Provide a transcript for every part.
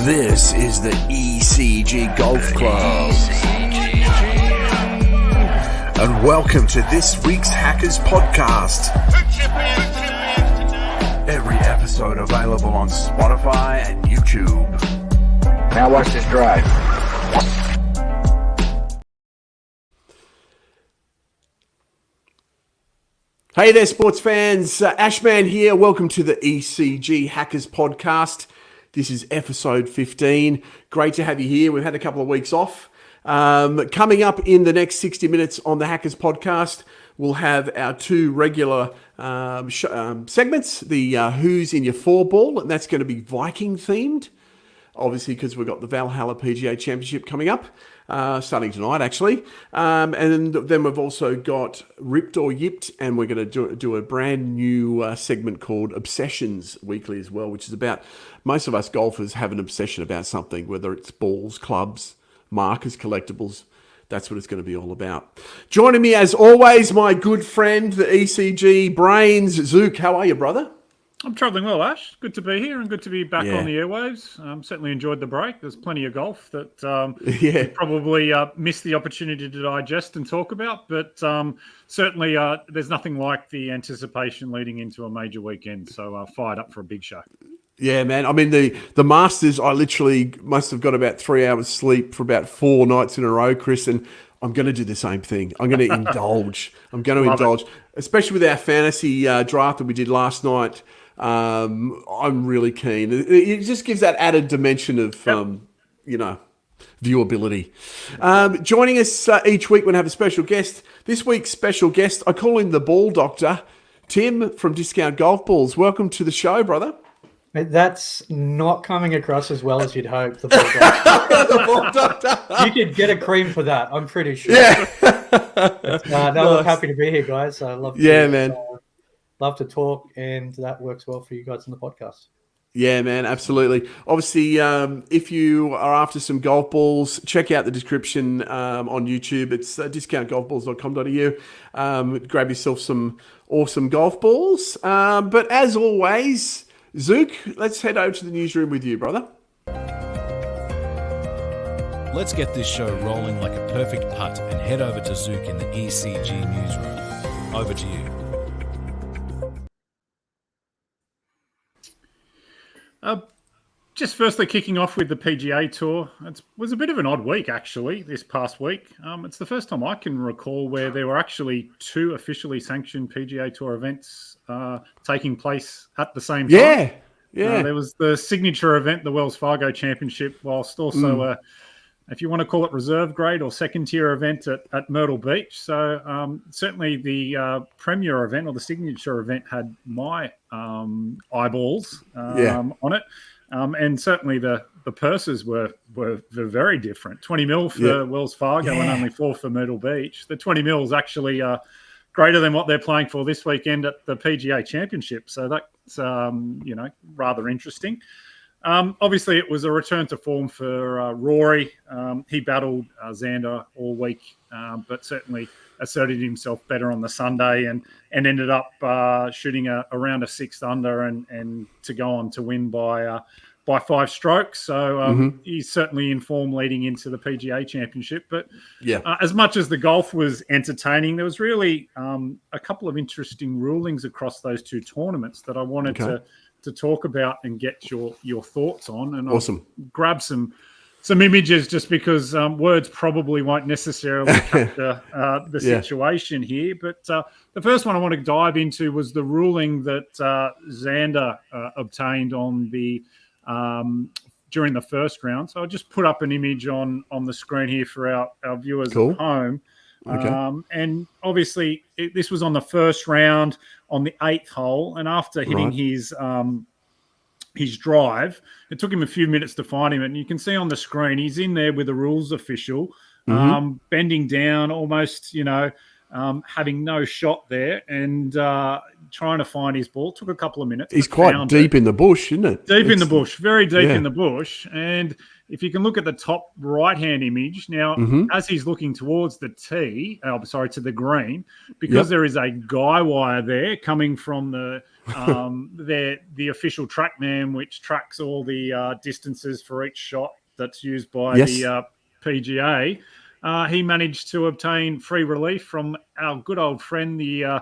This is the ECG Golf Club. And welcome to this week's Hackers Podcast. Every episode available on Spotify and YouTube. Now watch this drive. Hey there, sports fans. Ashman here. Welcome to the ECG Hackers Podcast. This is episode 15. Great to have you here. We've had a couple of weeks off. Coming up in the next 60 minutes on the Hackers Podcast, we'll have our two regular segments. The Who's in Your Four Ball, and that's going to be Viking themed. Obviously, because we've got the Valhalla PGA Championship coming up, starting tonight, actually. And then we've also got Ripped or Yipped, and we're going to do a brand new segment called Obsessions Weekly as well, which is about most of us golfers have an obsession about something, whether it's balls, clubs, markers, collectibles. That's what it's going to be all about. Joining me, as always, my good friend, the ECG Brains, Zook. How are you, brother? I'm travelling well, Ash. Good to be here and good to be back on the airwaves. Certainly enjoyed the break. There's plenty of golf that you probably missed the opportunity to digest and talk about, but certainly there's nothing like the anticipation leading into a major weekend. So fired up for a big show. Yeah, man. I mean, the Masters, I literally must have got about 3 hours sleep for about 4 nights in a row, Chris, and I'm going to do the same thing. I'm going to indulge. I'm going to indulge, especially with our fantasy draft that we did last night. I'm really keen. It just gives that added dimension of, viewability. Joining us each week, we're going to have a special guest. This week's special guest, I call him the Ball Doctor, Tim from Discount Golf Balls. Welcome to the show, brother. That's not coming across as well as you'd hope. The Ball Doctor. The Ball Doctor. You could get a cream for that, I'm pretty sure. Yeah. I'm happy to be here, guys. I love to, man. Love to talk, and that works well for you guys in the podcast. Yeah, man, absolutely. Obviously, if you are after some golf balls, check out the description on YouTube. It's discountgolfballs.com.au. Grab yourself some awesome golf balls. But as always, Zook, let's head over to the newsroom with you, brother. Let's get this show rolling like a perfect putt and head over to Zook in the ECG newsroom. Over to you. Just firstly kicking off with the PGA Tour. It was a bit of an odd week, actually, this past week. It's the first time I can recall where there were actually 2 officially sanctioned PGA Tour events taking place at the same time. Yeah. There was the signature event, the Wells Fargo Championship, whilst also if you want to call it reserve grade or second-tier event at Myrtle Beach. So certainly the premier event or the signature event had my eyeballs on it. And certainly the purses were very different. 20 mil for Wells Fargo and only 4 for Myrtle Beach. The 20 mil is actually greater than what they're playing for this weekend at the PGA Championship. So that's, rather interesting. Obviously, it was a return to form for Rory. He battled Xander all week, but certainly asserted himself better on the Sunday and ended up shooting around a 6th under and to go on to win by 5 strokes. So he's certainly in form leading into the PGA Championship. But as much as the golf was entertaining, there was really a couple of interesting rulings across those 2 tournaments that I wanted to talk about and get your thoughts on. And awesome. I'll grab some images just because words probably won't necessarily capture the situation here. But the first one I want to dive into was the ruling that Xander obtained on the during the first round. So I'll just put up an image on the screen here for our viewers at home. Okay. And obviously this was on the first round on the 8th hole, and after hitting his drive, it took him a few minutes to find him, and you can see on the screen he's in there with a rules official, bending down, almost having no shot there, and trying to find his ball. Took a couple of minutes. He's quite deep in the bush, isn't it? In the bush, very deep in the bush. And if you can look at the top right-hand image now, as he's looking towards the to the green, because there is a guy wire there coming from the the official TrackMan, which tracks all the distances for each shot that's used by Yes. the PGA. He managed to obtain free relief from our good old friend, the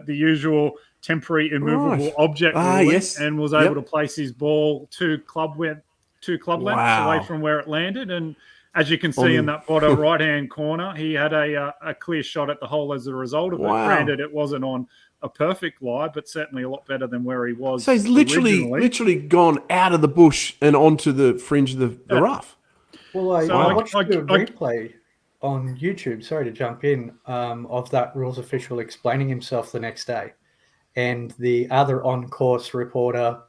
usual temporary immovable object ruling, yes. and was able to place his ball two club lengths away from where it landed. And as you can see in that bottom right-hand corner, he had a clear shot at the hole as a result of it. Granted, it wasn't on a perfect lie, but certainly a lot better than where he was. So he's literally gone out of the bush and onto the fringe of the rough. Well, I watched a replay on YouTube, sorry to jump in, of that rules official explaining himself the next day. And the other on-course reporter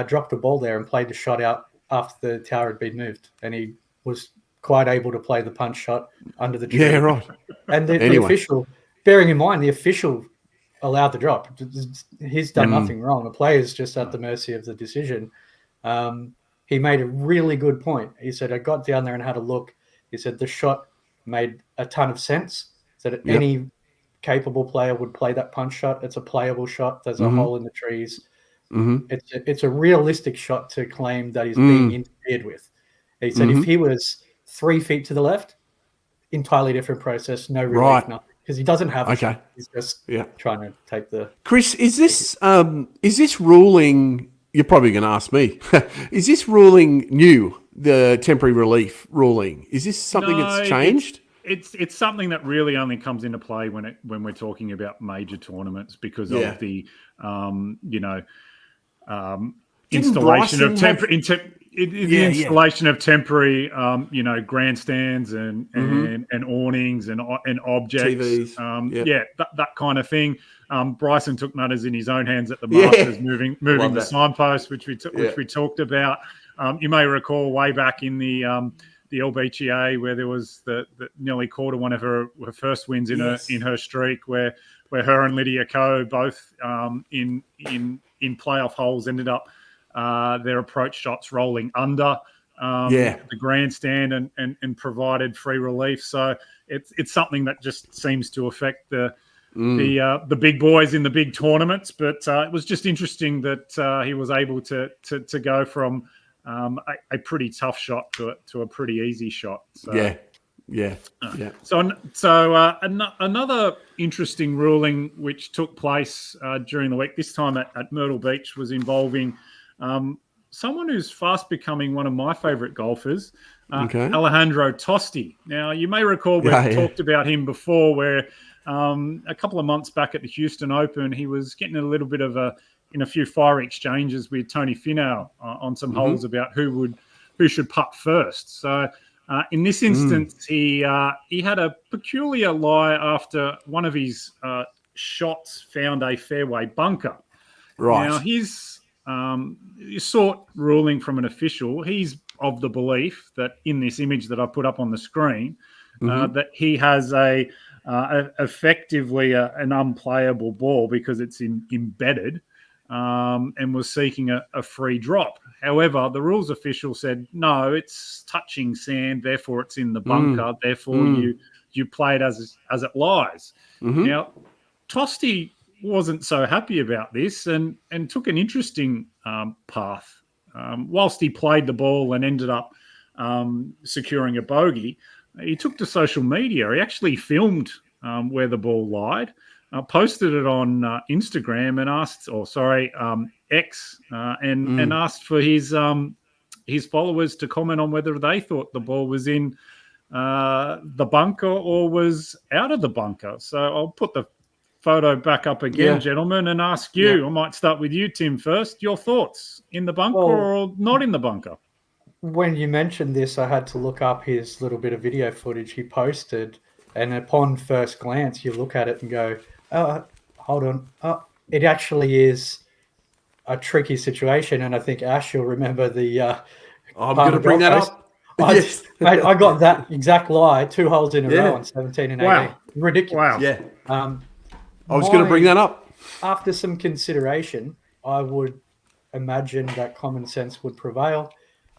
dropped the ball there and played the shot out after the tower had been moved. And he was quite able to play the punch shot under the tree. Yeah, right. And the official, bearing in mind, the official allowed the drop. He's done nothing wrong. The player's just at the mercy of the decision. He made a really good point. He said, I got down there and had a look. He said, the shot made a ton of sense. He said, any capable player would play that punch shot. It's a playable shot. There's a hole in the trees. It's a realistic shot to claim that he's being interfered with. He said, if he was 3 feet to the left, entirely different process, no relief, nothing. Because he doesn't have a shot. He's just trying to take the... Chris, is this ruling... You're probably going to ask me. Is this ruling new, the temporary relief ruling? Is this something that's changed? It's something that really only comes into play when we're talking about major tournaments because of the installation of temporary grandstands and awnings and objects, TVs. That kind of thing. Bryson took matters in his own hands at the Masters, moving the signpost, which we talked about. You may recall way back in the LBGA where there was the nearly quarter one of her first wins in her streak, where her and Lydia Ko both in playoff holes ended up their approach shots rolling under the grandstand and provided free relief. So it's something that just seems to affect the big boys in the big tournaments. But it was just interesting that he was able to go from a pretty tough shot to a pretty easy shot. So, So another interesting ruling which took place during the week, this time at Myrtle Beach, was involving someone who's fast becoming one of my favourite golfers, Alejandro Tosti. Now, you may recall we've talked about him before, where a couple of months back at the Houston Open, he was getting a little bit of a few fire exchanges with Tony Finau on some holes about who should putt first. So in this instance, he had a peculiar lie after one of his shots found a fairway bunker. Right. Now, his sought ruling from an official. He's of the belief that in this image that I put up on the screen, that he has effectively an unplayable ball because it's embedded, and was seeking a free drop. However, the rules official said, no, it's touching sand, therefore it's in the bunker, therefore you play it as it lies. Now, Tosti wasn't so happy about this and took an interesting path. Whilst he played the ball and ended up securing a bogey, he took to social media. He actually filmed where the ball lied, posted it on Instagram and asked, X, and asked for his followers to comment on whether they thought the ball was in the bunker or was out of the bunker. So I'll put the photo back up again, gentlemen, and ask you. I might start with you, Tim, first. Your thoughts, in the bunker or not in the bunker? When you mentioned this, I had to look up his little bit of video footage he posted, and upon first glance, you look at it and go, oh, hold on. Oh, it actually is a tricky situation, and I think Ash, you'll remember the... I'm going to bring that up. I got that exact lie, 2 holes in a row on 17 and 18. Wow. Ridiculous. Wow. Yeah. I was going to bring that up. After some consideration, I would imagine that common sense would prevail,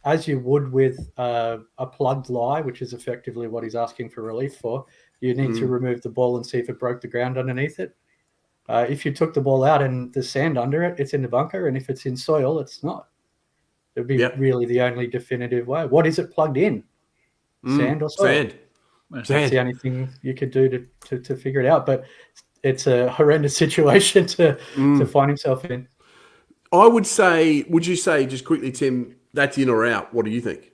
as you would with a plugged lie, which is effectively what he's asking for relief for. You need to remove the ball and see if it broke the ground underneath it. If you took the ball out and there's sand under it, it's in the bunker, and if it's in soil, it's not. It would be really the only definitive way. What is it plugged in? Sand or soil? Sand. That's the only thing you could do to figure it out. But it's a horrendous situation to find himself in. Would you say, just quickly, Tim, that's in or out? What do you think?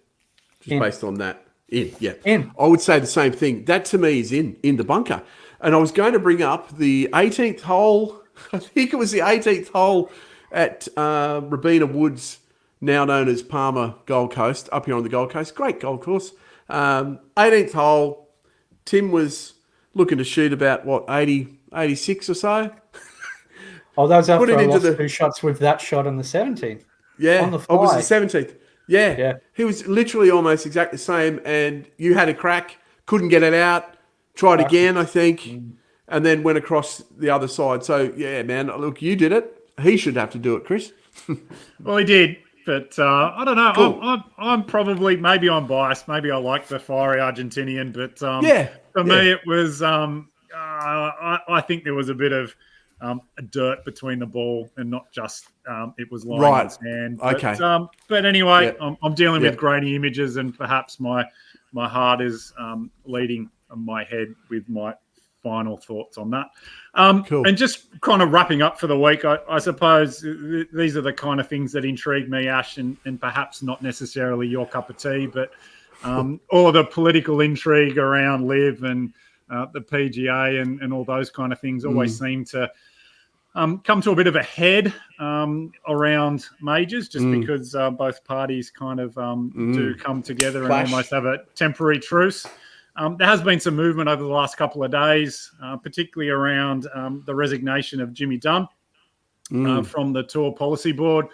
Just based on that. In. I would say the same thing. That to me is in the bunker. And I was going to bring up the 18th hole. I think it was the 18th hole at Robina Woods, now known as Palmer Gold Coast, up here on the Gold Coast. Great golf course. 18th hole. Tim was looking to shoot about, 80, 86 or so. Oh, that was after I lost 2 shots with that shot on the 17th. Yeah. On the fly. It was the 17th. Yeah. He was literally almost exactly the same, and you had a crack, couldn't get it out, tried again, I think, and then went across the other side. So, yeah, man, look, you did it. He should have to do it, Chris. Well, he did, but I don't know. Cool. I'm probably, maybe I'm biased. Maybe I like the fiery Argentinian, but for me it was, I think there was a bit of dirt between the ball and not just it was lying in his hand. Okay. But anyway, I'm dealing with grainy images, and perhaps my heart is leading my head with my final thoughts on that. Cool. And just kind of wrapping up for the week, I suppose these are the kind of things that intrigue me, Ash, and perhaps not necessarily your cup of tea, but all of the political intrigue around LIV and the PGA and all those kind of things always seem to come to a bit of a head around majors, just because both parties kind of do come together and almost have a temporary truce. There has been some movement over the last couple of days, particularly around the resignation of Jimmy Dunn from the Tour Policy Board.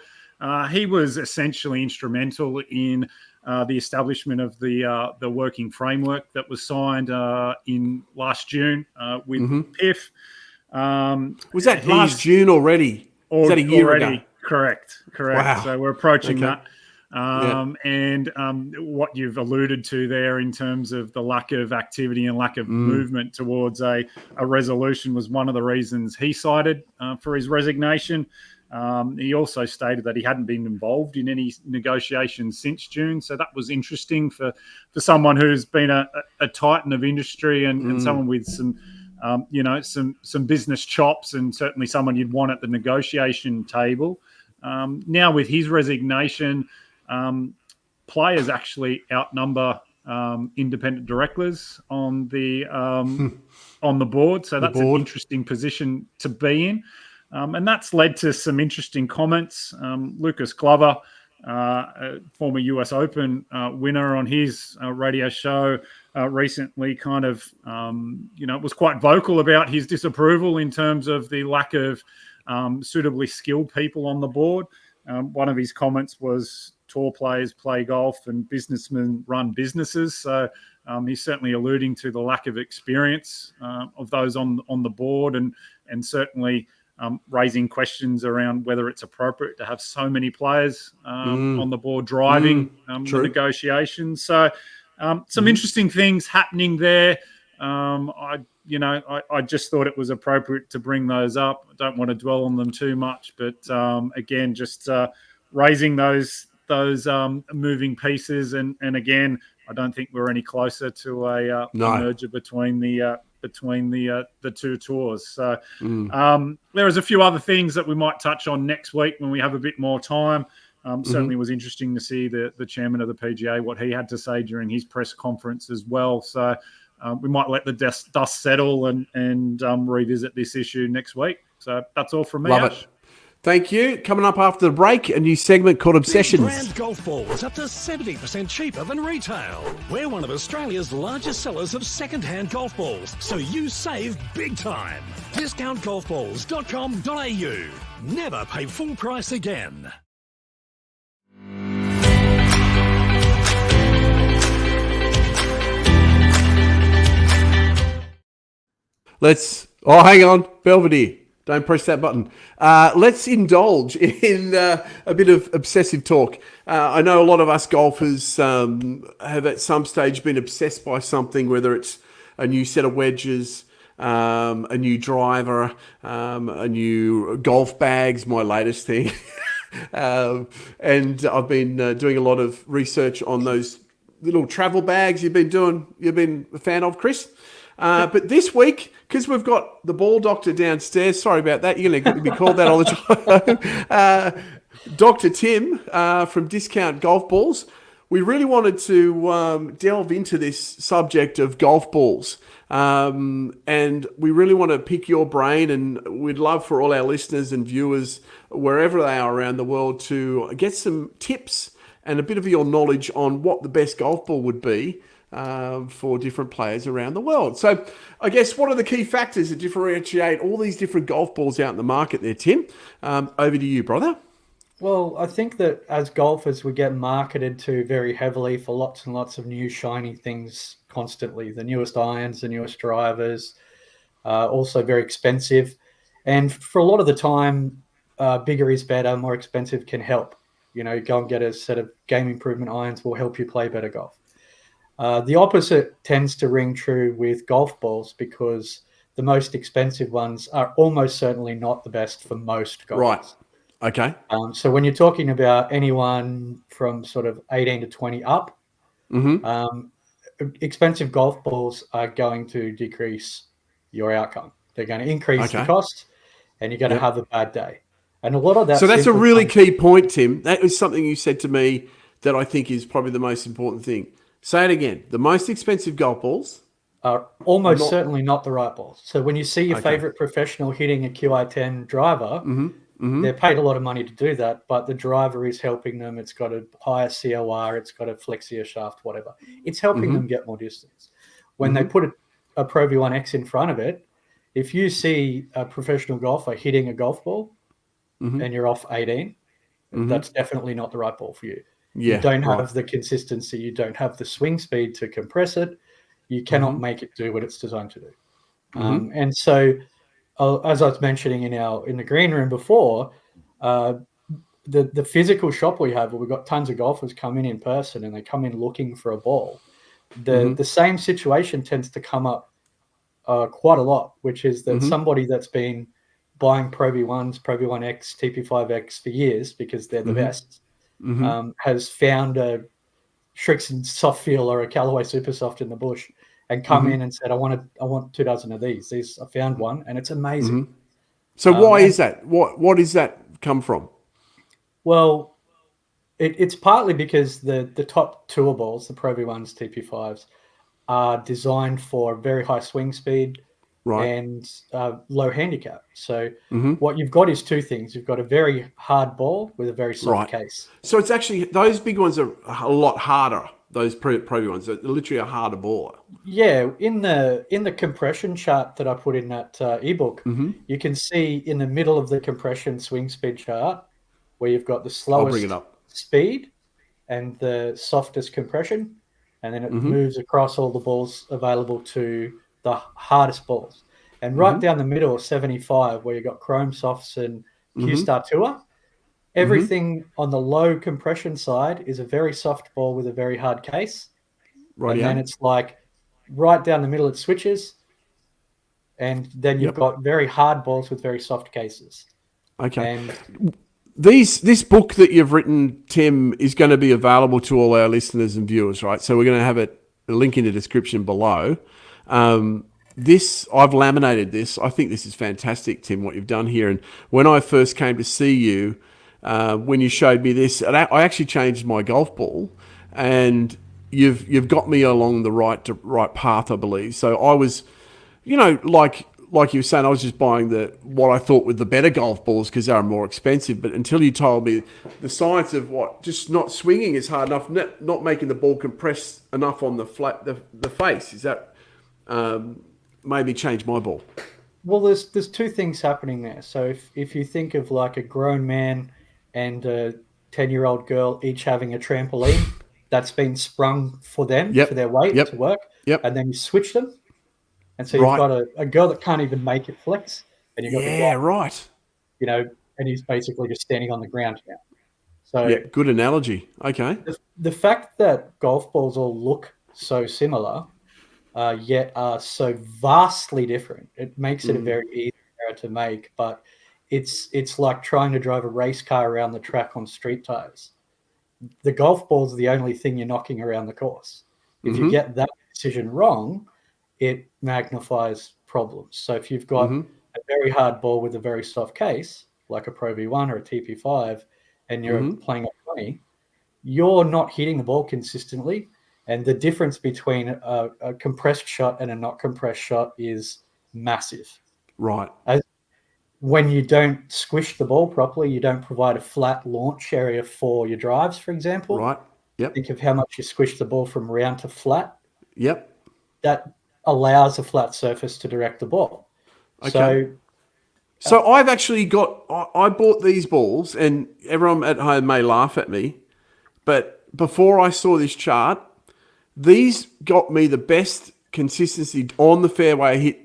He was essentially instrumental in the establishment of the working framework that was signed in last June with PIF. Was that last June already? Was that a year ago? Correct. Wow. So we're approaching that. And what you've alluded to there in terms of the lack of activity and lack of movement towards a resolution was one of the reasons he cited for his resignation. He also stated that he hadn't been involved in any negotiations since June. So that was interesting for someone who's been a titan of industry and someone with some business chops, and certainly someone you'd want at the negotiation table. Now with his resignation, players actually outnumber independent directors on the board. So that's an interesting position to be in. And that's led to some interesting comments. Lucas Glover, former US Open winner, on his radio show recently kind of, was quite vocal about his disapproval in terms of the lack of suitably skilled people on the board. One of his comments was tour players play golf and businessmen run businesses. So he's certainly alluding to the lack of experience of those on the board, and certainly raising questions around whether it's appropriate to have so many players on the board driving the negotiations. So some interesting things happening there. I just thought it was appropriate to bring those up. I don't want to dwell on them too much, but again, just raising those moving pieces, and again, I don't think we're any closer to a merger between the two tours. So there is a few other things that we might touch on next week when we have a bit more time. Certainly was interesting to see the chairman of the PGA, what he had to say during his press conference as well. So we might let the dust settle and revisit this issue next week. So that's all from me. Love it. Thank you. Coming up after the break, a new segment called Obsessions. Brand golf balls up to 70% cheaper than retail. We're one of Australia's largest sellers of second-hand golf balls, so you save big time. Discountgolfballs.com.au. Never pay full price again. Hang on, Belvedere. Don't press that button. Let's indulge in a bit of obsessive talk. I know a lot of us golfers have at some stage been obsessed by something, whether it's a new set of wedges, a new driver, a new golf bag's my latest thing. And I've been doing a lot of research on those little travel bags you've been a fan of, Chris. But this week, because we've got the ball doctor downstairs, sorry about that, you're going to be called that all the time. Dr. Tim from Discount Golf Balls. We really wanted to delve into this subject of golf balls. And we really want to pick your brain, and we'd love for all our listeners and viewers, wherever they are around the world, to get some tips and a bit of your knowledge on what the best golf ball would be for different players around the world. So I guess what are the key factors that differentiate all these different golf balls out in the market there, Tim? Over to you, brother. Well, I think that as golfers, we get marketed to very heavily for lots and lots of new shiny things constantly. The newest irons, the newest drivers, also very expensive. And for a lot of the time, bigger is better, more expensive can help. You know, go and get a set of game improvement irons will help you play better golf. The opposite tends to ring true with golf balls, because the most expensive ones are almost certainly not the best for most golfers. Right. Okay. So when you're talking about anyone from sort of 18 to 20 up, expensive golf balls are going to decrease your outcome. They're going to increase the cost, and you're going to have a bad day. And a lot of that. So that's a really key point, Tim. That was something you said to me that I think is probably the most important thing. Say it again. The most expensive golf balls are almost certainly not the right balls. So when you see your favorite professional hitting a QI10 driver, they're paid a lot of money to do that, but the driver is helping them. It's got a higher COR, it's got a flexier shaft, whatever. It's helping them get more distance. When they put a Pro V1X in front of it, if you see a professional golfer hitting a golf ball and you're off 18, that's definitely not the right ball for you. You don't have the consistency. You don't have the swing speed to compress it. You cannot make it do what it's designed to do. And so, as I was mentioning in the green room before, the physical shop we have, where we've got tons of golfers come in person, and they come in looking for a ball. The same situation tends to come up quite a lot, which is that somebody that's been buying Pro V1s, Pro V1X, TP5X for years because they're the best, has found a Shrixon Soft Feel or a Callaway Super Soft in the bush, and come in and said, I want 2 dozen of these. I found one, and it's amazing. So why is that? What does that come from? Well, it's partly because the top tour balls, the Pro V1s, TP5s, are designed for very high swing speed and low handicap. So what you've got is two things. You've got a very hard ball with a very soft case. So it's actually, those big ones are a lot harder. Those Pro ones are literally a harder ball. Yeah, in the compression chart that I put in that ebook, you can see in the middle of the compression swing speed chart where you've got the slowest speed and the softest compression, and then it moves across all the balls available to the hardest balls. And right down the middle, 75, where you've got Chrome Softs and Q-Star Tour, everything on the low compression side is a very soft ball with a very hard case. And then it's like right down the middle it switches, and then you've got very hard balls with very soft cases. Okay. And this book that you've written, Tim, is going to be available to all our listeners and viewers, right? So we're going to have a link in the description below. I've laminated this. I think this is fantastic, Tim, what you've done here. And when I first came to see you, when you showed me this, I actually changed my golf ball, and you've got me along the right path, I believe. So I was, like you were saying, I was just buying what I thought were the better golf balls because they were more expensive. But until you told me the science of just not swinging is hard enough, not making the ball compress enough on the face, is that made me change my ball. Well, there's two things happening there. So if you think of like a grown man and a 10-year-old girl each having a trampoline that's been sprung for them, for their weight to work, and then you switch them. And so you've got a girl that can't even make it flex, and you've got the guy, and he's basically just standing on the ground now. So good analogy. Okay. The fact that golf balls all look so similar yet are so vastly different. It makes it a very easy error to make, but it's like trying to drive a race car around the track on street tires. The golf ball's the only thing you're knocking around the course. If you get that decision wrong, it magnifies problems. So if you've got a very hard ball with a very soft case, like a Pro V1 or a TP5, and you're playing at 20, you're not hitting the ball consistently. And the difference between a compressed shot and a not compressed shot is massive. Right. When you don't squish the ball properly, you don't provide a flat launch area for your drives, for example. Right. Yep. Think of how much you squish the ball from round to flat. Yep. That allows a flat surface to direct the ball. Okay. So I've actually I bought these balls, and everyone at home may laugh at me, but before I saw this chart, these got me the best consistency on the fairway.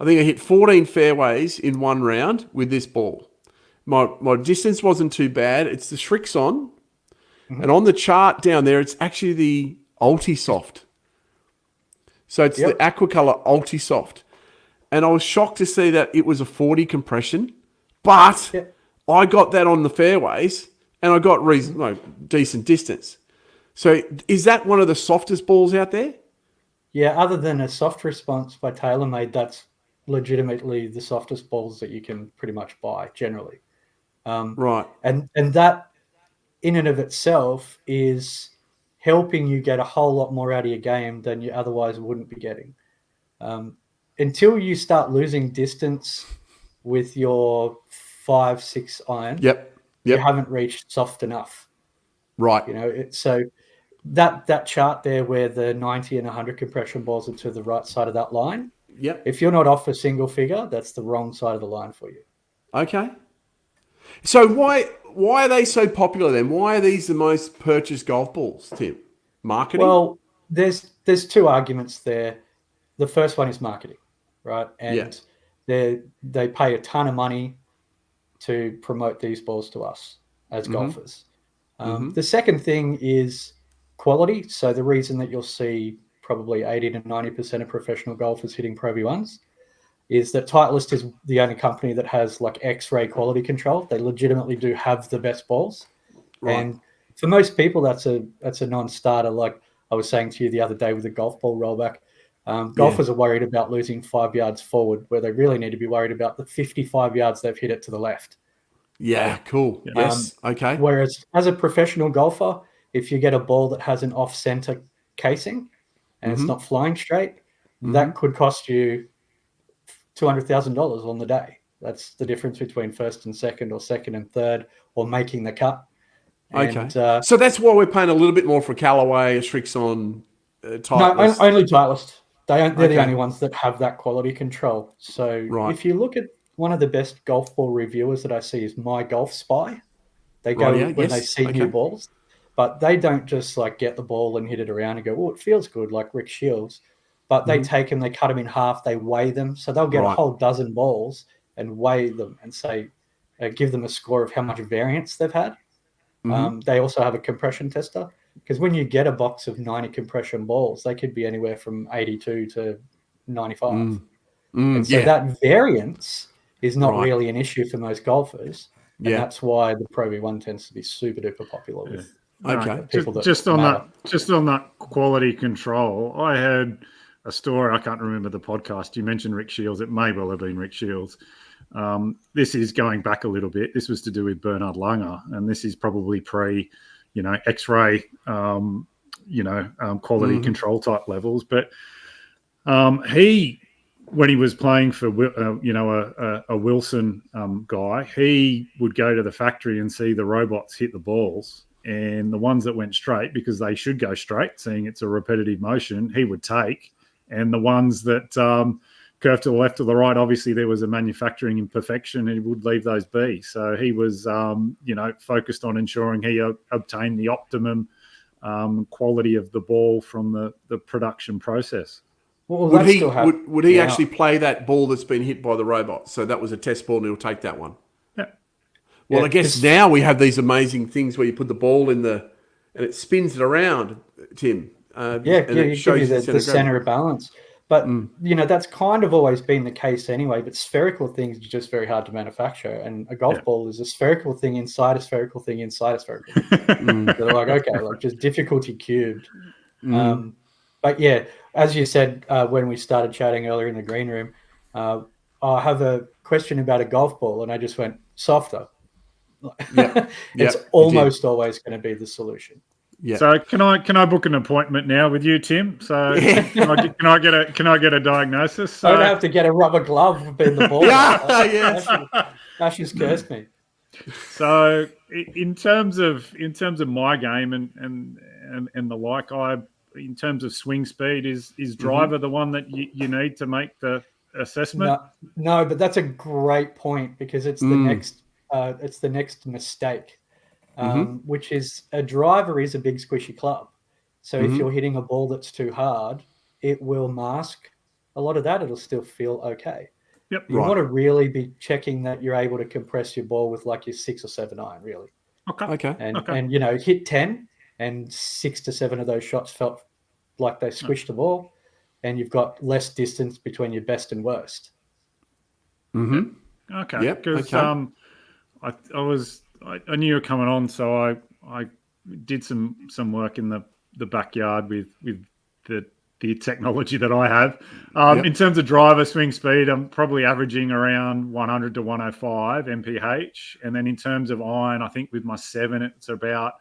I think I hit 14 fairways in one round with this ball. My distance wasn't too bad. It's the Shrixon, and on the chart down there, it's actually the Ultisoft. So it's the Aquacolor Ultisoft. And I was shocked to see that it was a 40 compression, but I got that on the fairways, and I got decent distance. So is that one of the softest balls out there? Yeah, other than a soft response by TaylorMade, that's legitimately the softest balls that you can pretty much buy generally. Right. And that in and of itself is helping you get a whole lot more out of your game than you otherwise wouldn't be getting. Until you start losing distance with your 5-6 iron, you haven't reached soft enough. Right. You know, so that chart there where the 90 and 100 compression balls are to the right side of that line. Yep. If you're not off a single figure, that's the wrong side of the line for you. Okay. So why are they so popular then? Why are these the most purchased golf balls, Tim? Marketing? Well, there's two arguments there. The first one is marketing, right? And they pay a ton of money to promote these balls to us as golfers. The second thing is quality. So the reason that you'll see probably 80 to 90% of professional golfers hitting Pro V1s is that Titleist is the only company that has like X-ray quality control. They legitimately do have the best balls. Right. And for most people, that's a non-starter. Like I was saying to you the other day with the golf ball rollback, golfers are worried about losing 5 yards forward, where they really need to be worried about the 55 yards they've hit it to the left. Yeah, cool. Yes, okay. Whereas as a professional golfer, if you get a ball that has an off-center casing and it's not flying straight, that could cost you $200,000 on the day. That's the difference between first and second, or second and third, or making the cut. Okay. So that's why we're paying a little bit more for Callaway, a Shrixon, Titleist. No, only Titleist. They're the only ones that have that quality control. So if you look at one of the best golf ball reviewers that I see is My Golf Spy. They go when they see new balls, but they don't just like get the ball and hit it around and go, oh, it feels good, like Rick Shields. But they take them, they cut them in half, they weigh them. So they'll get a whole dozen balls and weigh them and say, give them a score of how much variance they've had. They also have a compression tester, because when you get a box of 90 compression balls, they could be anywhere from 82 to 95. And so that variance is not really an issue for most golfers. And that's why the Pro V1 tends to be super duper popular with people just on that quality control. I had a story, I can't remember the podcast. You mentioned Rick Shields. It may well have been Rick Shields. This is going back a little bit. This was to do with Bernard Langer, and this is probably pre, X-ray, quality control type levels. But he, when he was playing for, a Wilson guy, he would go to the factory and see the robots hit the balls, and the ones that went straight, because they should go straight, seeing it's a repetitive motion, he would take. And the ones that curved to the left or the right, obviously there was a manufacturing imperfection, and he would leave those be. So he was, focused on ensuring he obtained the optimum quality of the ball from the production process. Well, would he actually play that ball that's been hit by the robot? So that was a test ball, and he'll take that one. Yeah. Well, I guess now we have these amazing things where you put the ball in and it spins it around, Tim. It gives you the center of balance. But, that's kind of always been the case anyway. But spherical things are just very hard to manufacture. And a golf ball is a spherical thing inside a spherical thing inside a spherical thing. They're like, okay, like just difficulty cubed. But yeah, as you said when we started chatting earlier in the green room, I have a question about a golf ball. And I just went, softer. It's almost always going to be the solution. Yeah. So can I book an appointment now with you, Tim? So can I get a diagnosis? So, I don't have to get a rubber glove for being the ball. Yes. Ash has cursed me. So in terms of my game and the like, in terms of swing speed, is driver the one that you need to make the assessment? No, but that's a great point because it's the next mistake. Which is a driver is a big squishy club. So if you're hitting a ball that's too hard, it will mask a lot of that. It'll still feel okay. Yep. You want to really be checking that you're able to compress your ball with like your 6 or 7 iron, really. Okay. And hit 10 and 6 to 7 of those shots felt like they squished the ball and you've got less distance between your best and worst. Okay. Yep. Because I knew you were coming on, so I did some work in the backyard with the technology that I have. In terms of driver swing speed, I'm probably averaging around 100 to 105 mph, and then in terms of iron, I think with my 7, it's about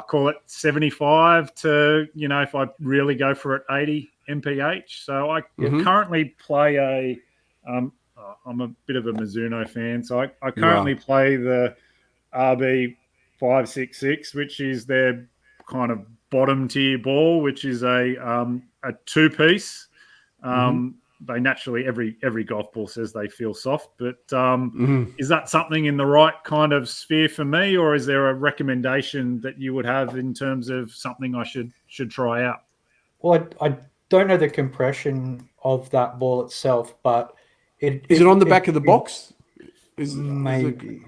call it 75 to if I really go for it 80 mph. So I currently play I'm a bit of a Mizuno fan, so I currently play the RB 566, which is their kind of bottom tier ball, which is a 2-piece. They naturally every golf ball says they feel soft, but is that something in the right kind of sphere for me, or is there a recommendation that you would have in terms of something I should try out? Well, I don't know the compression of that ball itself, but is it on the back of the box? Maybe.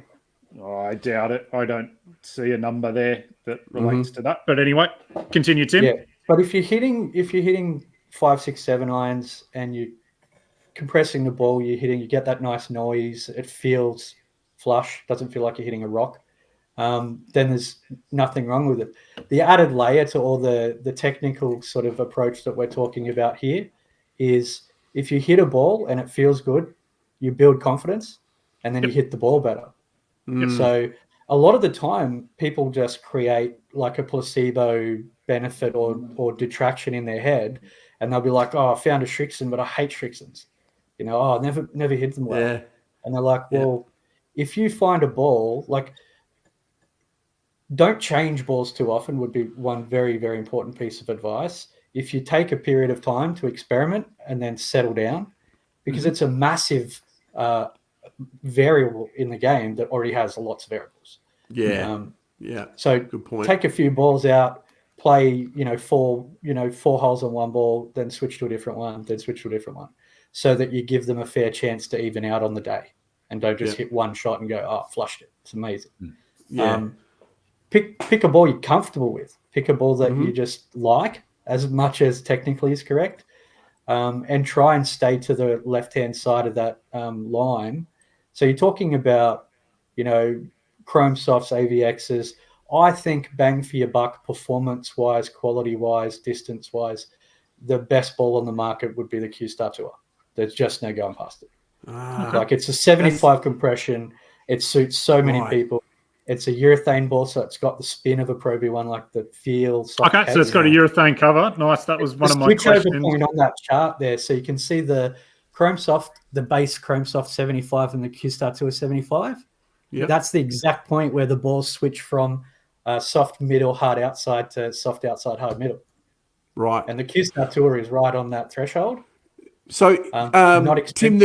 I doubt it. I don't see a number there that relates to that. But anyway, continue, Tim. Yeah, but if you're hitting 5, 6, 7 irons and you're compressing the ball, you get that nice noise. It feels flush. Doesn't feel like you're hitting a rock. Then there's nothing wrong with it. The added layer to all the technical sort of approach that we're talking about here is if you hit a ball and it feels good, you build confidence, and then you hit the ball better. So a lot of the time people just create like a placebo benefit or detraction in their head, and they'll be like, I found a Shrixon, but I hate Shrixons. I never hit them well. Yeah. And they're like, well, if you find a ball, like don't change balls too often would be one very, very important piece of advice. If you take a period of time to experiment and then settle down, because it's a massive variable in the game that already has lots of variables. So good point. Take a few balls out, play 4 holes on one ball, then switch to a different one, so that you give them a fair chance to even out on the day, and don't just hit one shot and go, flushed it. It's amazing. Pick a ball you're comfortable with. Pick a ball that you just like as much as technically is correct, and try and stay to the left-hand side of that line. So you're talking about, Chrome Softs, AVXs. I think bang for your buck, performance-wise, quality-wise, distance-wise, the best ball on the market would be the Q-Star Tour. There's just no going past it. Like it's a 75 compression. It suits so many people. It's a urethane ball, so it's got the spin of a Pro V1, like the feel. Okay, so it's got a urethane cover. Nice. That was one of my questions. Switch over point on that chart there, so you can see the Chrome Soft, the base Chrome Soft 75 and the Q-Star Tour 75. Yep. That's the exact point where the balls switch from soft middle, hard outside to soft outside, hard middle. Right. And the Q-Star Tour is right on that threshold. So, Tim,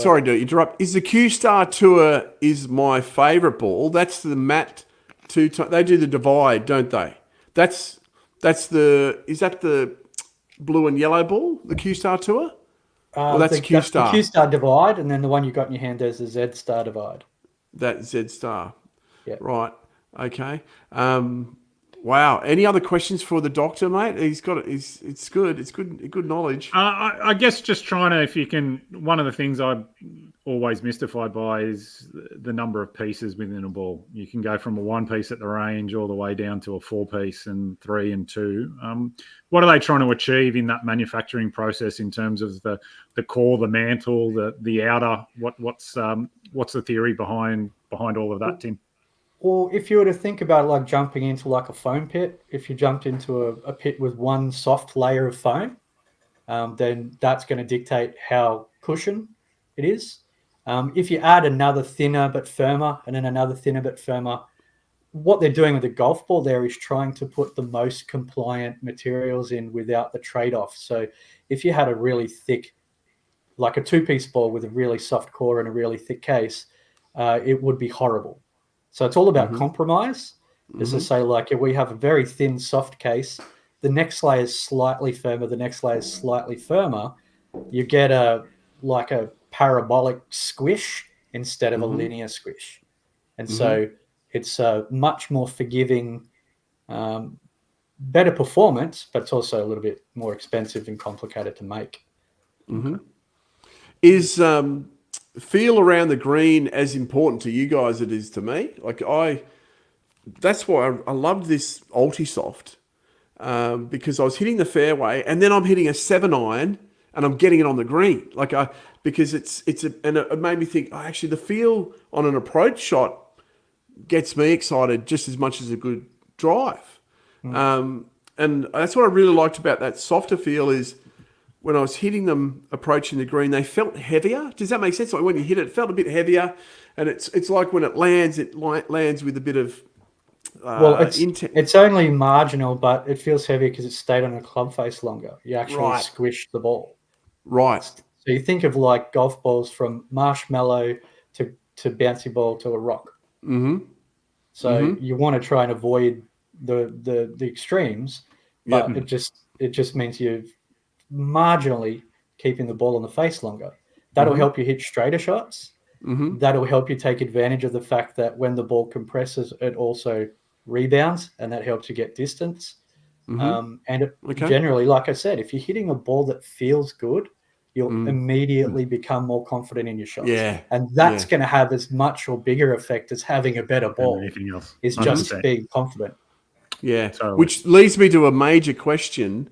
sorry to interrupt. Is the Q-Star Tour is my favourite ball? That's the matte they do the divide, don't they? Is that the blue and yellow ball, the Q-Star Tour? That's Q-Star. The Q-Star divide, and then the one you got in your hand, there's the Z-Star divide. That Z-Star. Yeah. Right. Okay. Wow. Any other questions for the doctor, mate? He's got it. It's good. It's good knowledge. I guess just trying to, if you can, one of the things I'm always mystified by is the number of pieces within a ball. You can go from a 1-piece at the range all the way down to a 4-piece and 3 and 2. What are they trying to achieve in that manufacturing process in terms of the core, the mantle, the outer? What's the theory behind all of that, Tim? Well, if you were to think about it like jumping into like a foam pit, if you jumped into a pit with one soft layer of foam, then that's going to dictate how cushion it is. If you add another thinner but firmer and then another thinner but firmer, what they're doing with the golf ball there is trying to put the most compliant materials in without the trade-off. So if you had a really thick, like a 2-piece ball with a really soft core and a really thick case, it would be horrible. So it's all about compromise. Is to say, like, if we have a very thin, soft case, the next layer is slightly firmer, the next layer is slightly firmer, you get a parabolic squish instead of a linear squish. And so it's a much more forgiving, better performance, but it's also a little bit more expensive and complicated to make. Is feel around the green as important to you guys as it is to me? That's why I loved this Ultisoft, because I was hitting the fairway and then I'm hitting a 7-iron and I'm getting it on the green. Because and it made me think, actually the feel on an approach shot gets me excited just as much as a good drive. And that's what I really liked about that softer feel is when I was hitting them approaching the green, they felt heavier. Does that make sense? Like when you hit it, it felt a bit heavier. And it's like when it lands with a bit of it's only marginal, but it feels heavier because it stayed on the club face longer. You actually squished the ball. Right. So you think of like golf balls from marshmallow to bouncy ball to a rock. So you want to try and avoid the extremes, but it just means you're marginally keeping the ball on the face longer. That'll help you hit straighter shots. That'll help you take advantage of the fact that when the ball compresses, it also rebounds, and that helps you get distance. Generally, like I said, if you're hitting a ball that feels good, you'll immediately become more confident in your shots. And that's going to have as much or bigger effect as having a better ball. Anything else is just being confident. Totally. Which leads me to a major question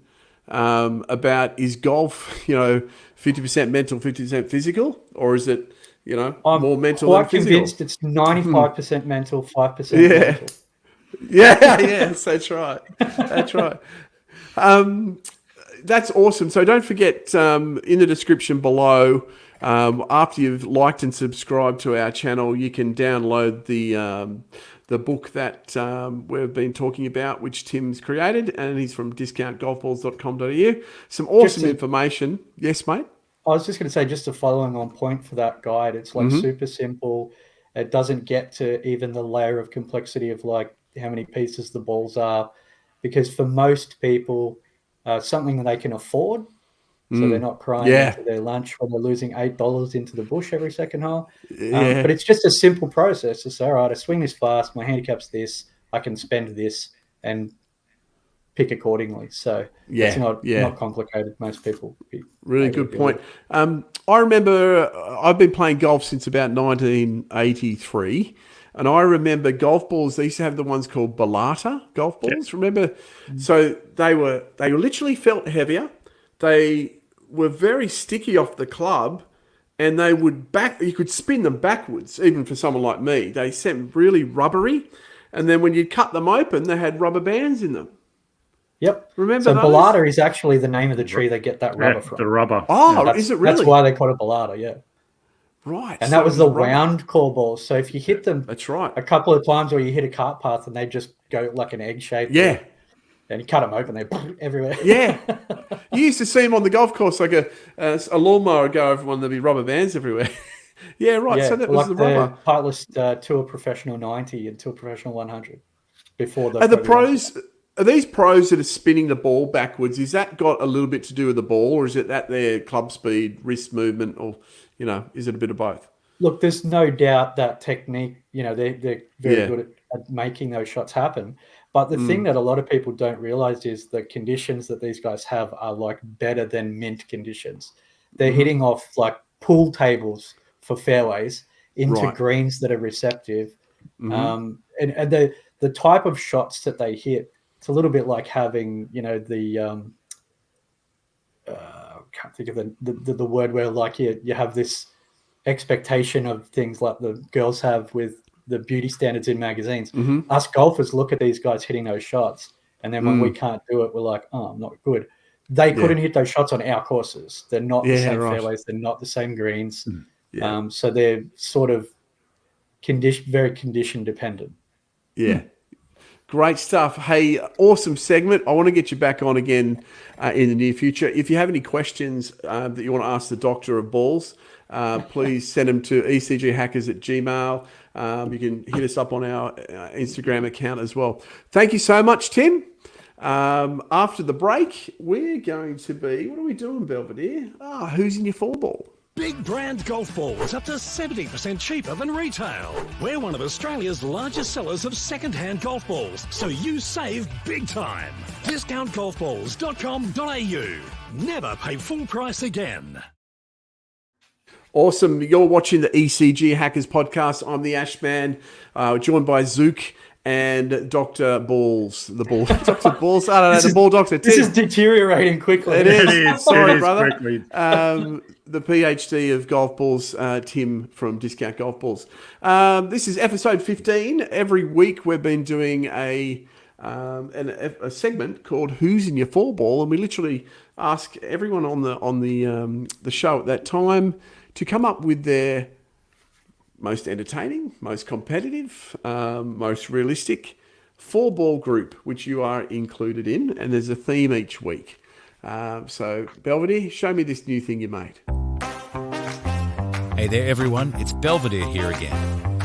about, is golf, 50% mental, 50% physical, or is it, more mental than physical? I'm convinced it's 95% mental, 5% mental. Yes, that's right. That's right. That's awesome. So don't forget, in the description below, after you've liked and subscribed to our channel, you can download the book that we've been talking about, which Tim's created, and he's from discountgolfballs.com.au. Some awesome information. Yes, mate? I was just going to say, just a following on point for that guide, it's like super simple. It doesn't get to even the layer of complexity of like how many pieces the balls are, because for most people, something that they can afford, so they're not crying into their lunch when they're losing $8 into the bush every second hole. But it's just a simple process to say, all right, I swing this fast, my handicap's this, I can spend this, and pick accordingly. So it's not complicated. Most people. Really good point. I remember I've been playing golf since about 1983. And I remember golf balls, they used to have the ones called Balata golf balls. Remember? So they literally felt heavier. They were very sticky off the club, and they would you could spin them backwards, even for someone like me. They seemed really rubbery. And then when you cut them open, they had rubber bands in them. Yep. Remember so those? Balata is actually the name of the tree they get that rubber from. The rubber. Oh, is it really? That's why they call it Balata, yeah. Right. And that was the round core balls. So if you hit them a couple of times, or you hit a cart path and they just go like an egg shape. Yeah. And you cut them open, they're everywhere. Yeah. You used to see them on the golf course, like a lawnmower would go over one, there'd be rubber bands everywhere. Yeah, right. Yeah, So that was like the rubber. Titleist Tour Professional 90 and Tour Professional 100 before the. Are the pros? Are these pros that are spinning the ball backwards? Is that got a little bit to do with the ball, or is it that their club speed, wrist movement, or is it a bit of both? Look, there's no doubt that technique. They're very good at making those shots happen. But the thing that a lot of people don't realize is the conditions that these guys have are like better than mint conditions. They're hitting off like pool tables for fairways into greens that are receptive. And the type of shots that they hit, it's a little bit like having, the I can't think of the word where like you have this expectation of things like the girls have with the beauty standards in magazines. Us golfers look at these guys hitting those shots, and then when we can't do it, we're like, oh, I'm not good. They couldn't hit those shots on our courses. They're not the same fairways. They're not the same greens. So they're sort of very condition dependent. Yeah. Great stuff. Hey, awesome segment. I want to get you back on again in the near future. If you have any questions that you want to ask the Doctor of Balls, please send them to ecghackers@gmail. You can hit us up on our Instagram account as well. Thank you so much, Tim. After the break, we're going to be, what are we doing, Belvedere? Who's in your 4-ball? Big brand golf balls up to 70% cheaper than retail. We're one of Australia's largest sellers of second-hand golf balls, so you save big time. Discountgolfballs.com.au. Never pay full price again. Awesome. You're watching the ECG Hackers Podcast. I'm the Ashman, joined by Zook and Dr. Balls. Dr. Balls? I don't know, the ball doctor. This is deteriorating quickly. It is. Sorry, brother. Quickly. The PhD of golf balls, Tim from Discount Golf Balls. This is episode 15. Every week we've been doing a segment called "Who's in Your 4-ball," and we literally ask everyone on the show at that time to come up with their most entertaining, most competitive, most realistic 4-ball group, which you are included in, and there's a theme each week. So, Belvedere, show me this new thing you made. Hey there, everyone. It's Belvedere here again.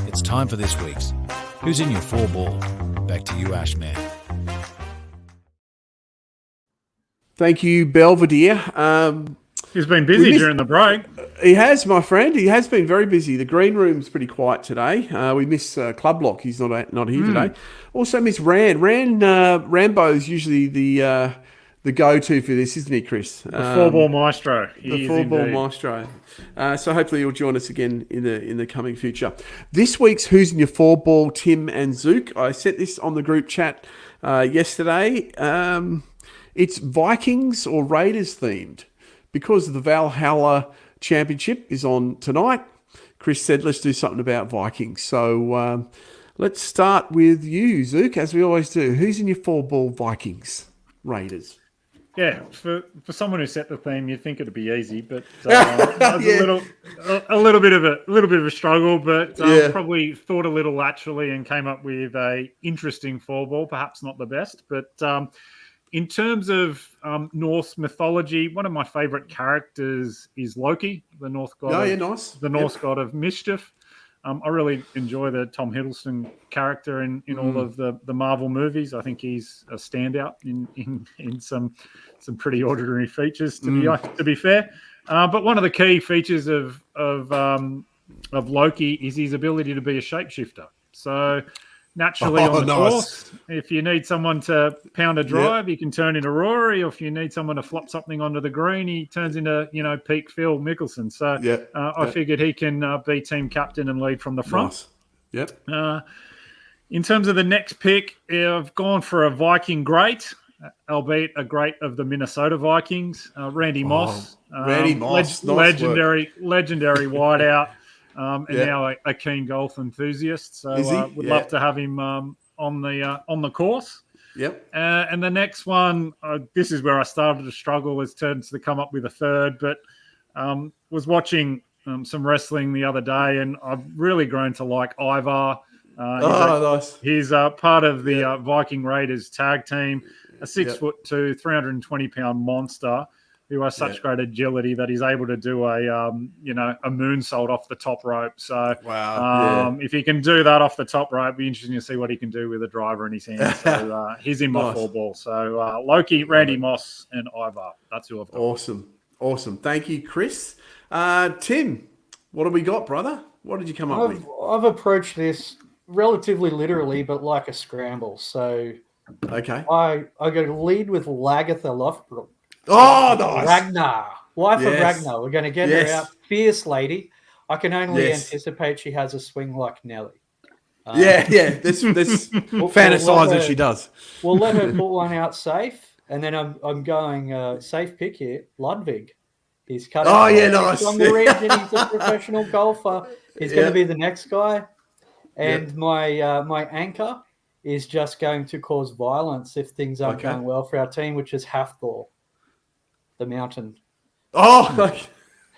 It's time for this week's Who's in Your 4-ball? Back to you, Ashman. Thank you, Belvedere. He's been busy during the break. He has, my friend. He has been very busy. The green room's pretty quiet today. We miss Club Lock. He's not here today. Also miss Rand. Rambo's usually the go-to for this, isn't he, Chris? The 4-ball maestro. The 4-ball maestro. So hopefully you'll join us again in the coming future. This week's Who's in Your 4-ball, Tim and Zook. I sent this on the group chat yesterday. It's Vikings or Raiders themed. Because the Valhalla Championship is on tonight, Chris said, let's do something about Vikings. So let's start with you, Zook, as we always do. Who's in your 4-ball Vikings? Raiders. Yeah, for someone who set the theme, you'd think it'd be easy, but it's a little bit of a struggle. But probably thought a little laterally and came up with a interesting 4-ball. Perhaps not the best, but in terms of Norse mythology, one of my favourite characters is Loki, the Norse god. Norse god of mischief. I really enjoy the Tom Hiddleston character in all of the Marvel movies. I think he's a standout in some pretty ordinary features, to be fair. But one of the key features of Loki is his ability to be a shapeshifter. So naturally on the course, if you need someone to pound a drive, you can turn into Rory, or if you need someone to flop something onto the green, he turns into, peak Phil Mickelson. So I figured he can be team captain and lead from the front. Nice. In terms of the next pick, I've gone for a Viking great, albeit a great of the Minnesota Vikings, Randy Moss. Randy Moss. Legendary wideout. And now a keen golf enthusiast, so would love to have him on the course. Yep. And the next one, this is where I started to struggle, was to come up with a third, but was watching some wrestling the other day, and I've really grown to like Ivar. Nice. He's part of the Viking Raiders tag team, a 6'2", 320-pound monster who has such great agility that he's able to do a moonsault off the top rope. So if he can do that off the top rope, it'd be interesting to see what he can do with a driver in his hand. So he's in my 4-ball. So Loki, Randy Moss, and Ivar. That's who I've got. Awesome. Thank you, Chris. Tim, what have we got, brother? What did you come up with? I've approached this relatively literally, but like a scramble. So Okay. I got to lead with Lagatha Lothbrok. Oh, nice. Ragnar, wife of Yes. Ragnar. We're going to get Yes. her out. Fierce lady. I can only Yes. anticipate she has a swing like Nelly. Yeah. This fantasize that she does. We'll let her put one out safe, and then I'm going safe pick here. Ludwig. He's cutting. Oh, yeah, nice. On the region, he's a professional golfer. He's going to be the next guy. And my anchor is just going to cause violence if things aren't going well for our team, which is Hafthor, the mountain. Oh,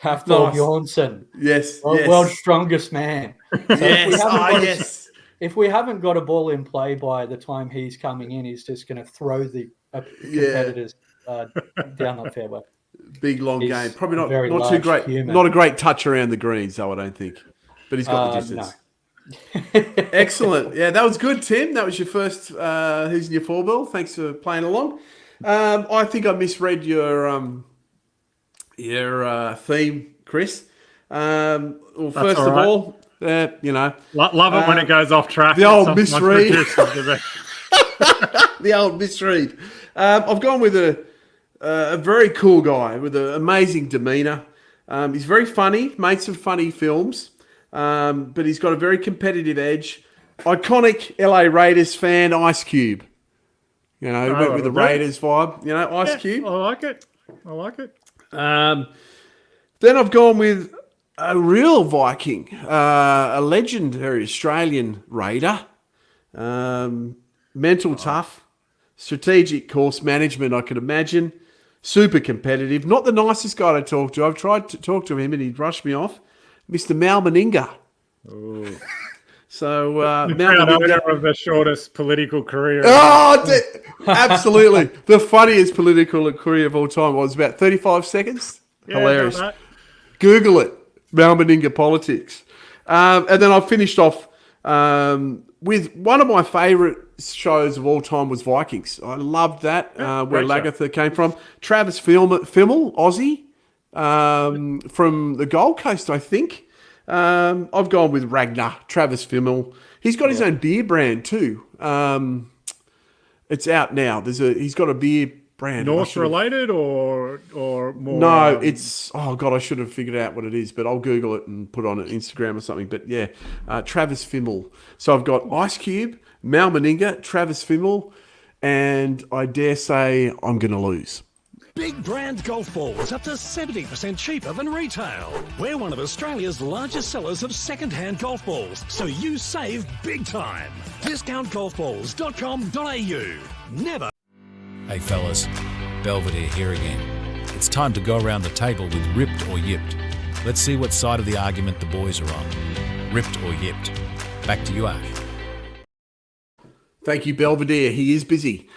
Hafthor nice. Bjornsson. Yes. World's strongest man. So Yes. if we haven't got a ball in play by the time he's coming in, he's just going to throw the competitors down the fairway. Big long game. Probably not large too great. human. Not a great touch around the greens, though, I don't think. But he's got the distance. No. Excellent. Yeah, that was good, Tim. That was your first Who's in Your Four Ball. Thanks for playing along. I think I misread your theme, Chris. Well, first of all, love it when it goes off track. The old misread. The old misread. I've gone with a very cool guy with an amazing demeanour. He's very funny, made some funny films, but he's got a very competitive edge. Iconic LA Raiders fan, Ice Cube. He went with the Raiders vibe. Ice Cube. I like it. Then I've gone with a real Viking, a legendary Australian Raider. Mental tough, strategic course management, I could imagine. Super competitive. Not the nicest guy to talk to. I've tried to talk to him and he brushed me off. Mr. Mal Meninga. Ooh. So, Mal Meninga of the shortest political career. Oh, absolutely. The funniest political career of all time was about 35 seconds. Yeah, hilarious. Google it. Mal Meninga politics. And then I finished off with one of my favourite shows of all time was Vikings. I loved that, where Lagatha came from. Travis Fimmel, Aussie, from the Gold Coast, I think. I've gone with Ragnar, Travis Fimmel. He's got his own beer brand too. It's out now. He's got a beer brand. Norse related or more? No, it's I should have figured out what it is, but I'll Google it and put it on Instagram or something. But yeah, Travis Fimmel. So I've got Ice Cube, Mal Meninga, Travis Fimmel, and I dare say I'm going to lose. Big brand golf balls up to 70% cheaper than retail. We're one of Australia's largest sellers of second-hand golf balls, so you save big time. Discountgolfballs.com.au. Never. Hey fellas, Belvedere here again. It's time to go around the table with Ripped or Yipped. Let's see what side of the argument the boys are on. Ripped or Yipped. Back to you, Ash. Thank you, Belvedere. He is busy.